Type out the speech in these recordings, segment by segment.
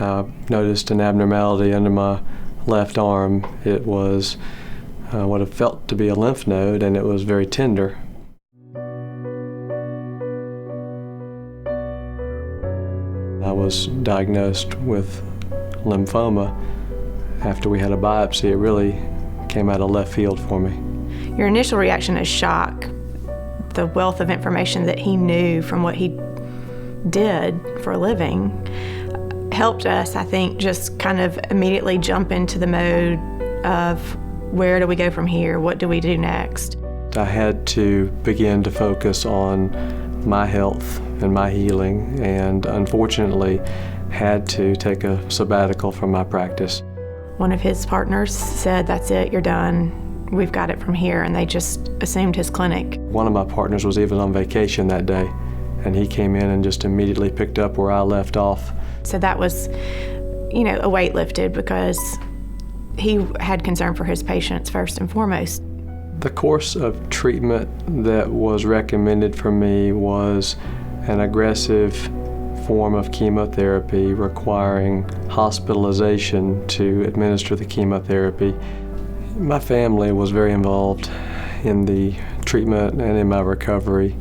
I noticed an abnormality under my left arm. It was what it felt to be a lymph node, and it was very tender. I was diagnosed with lymphoma. After we had a biopsy, it really came out of left field for me. Your initial reaction is shock. The wealth of information that he knew from what he did for a living helped us, I think, just kind of immediately jump into the mode of where do we go from here? What do we do next? I had to begin to focus on my health and my healing, and unfortunately had to take a sabbatical from my practice. One of his partners said, "That's it, you're done. We've got it from here," and they just assumed his clinic. One of my partners was even on vacation that day, and he came in and just immediately picked up where I left off. So that was, a weight lifted, because he had concern for his patients first and foremost. The course of treatment that was recommended for me was an aggressive form of chemotherapy requiring hospitalization to administer the chemotherapy. My family was very involved in the treatment and in my recovery.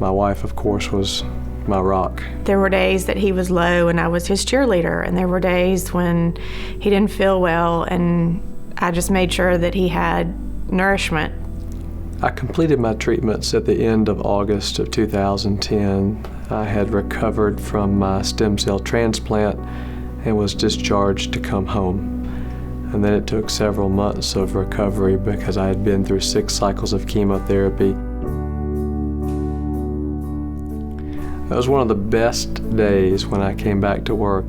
My wife, of course, was my rock. There were days that he was low and I was his cheerleader, and there were days when he didn't feel well, and I just made sure that he had nourishment. I completed my treatments at the end of August of 2010. I had recovered from my stem cell transplant and was discharged to come home. And then it took several months of recovery because I had been through 6 cycles of chemotherapy. That was one of the best days when I came back to work.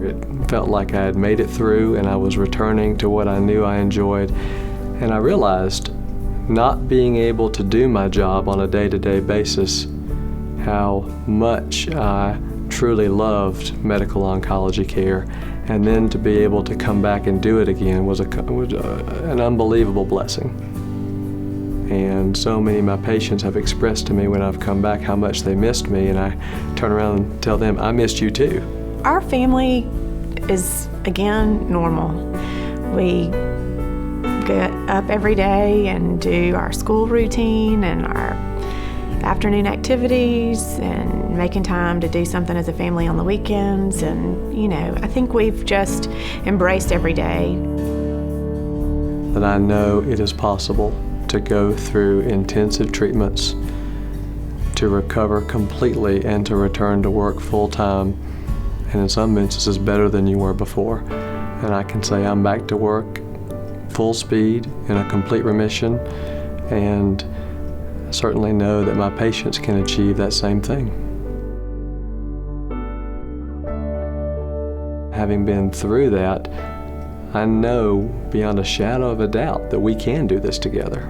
It felt like I had made it through and I was returning to what I knew I enjoyed. And I realized, not being able to do my job on a day-to-day basis, how much I truly loved medical oncology care. And then to be able to come back and do it again was an unbelievable blessing. And so many of my patients have expressed to me when I've come back how much they missed me, and I turn around and tell them, I missed you too. Our family is, again, normal. We get up every day and do our school routine and our afternoon activities and making time to do something as a family on the weekends. And, I think we've just embraced every day. That I know it is possible to go through intensive treatments, to recover completely, and to return to work full-time, and in some instances better than you were before. And I can say I'm back to work full speed in a complete remission, and I certainly know that my patients can achieve that same thing. Having been through that, I know beyond a shadow of a doubt that we can do this together.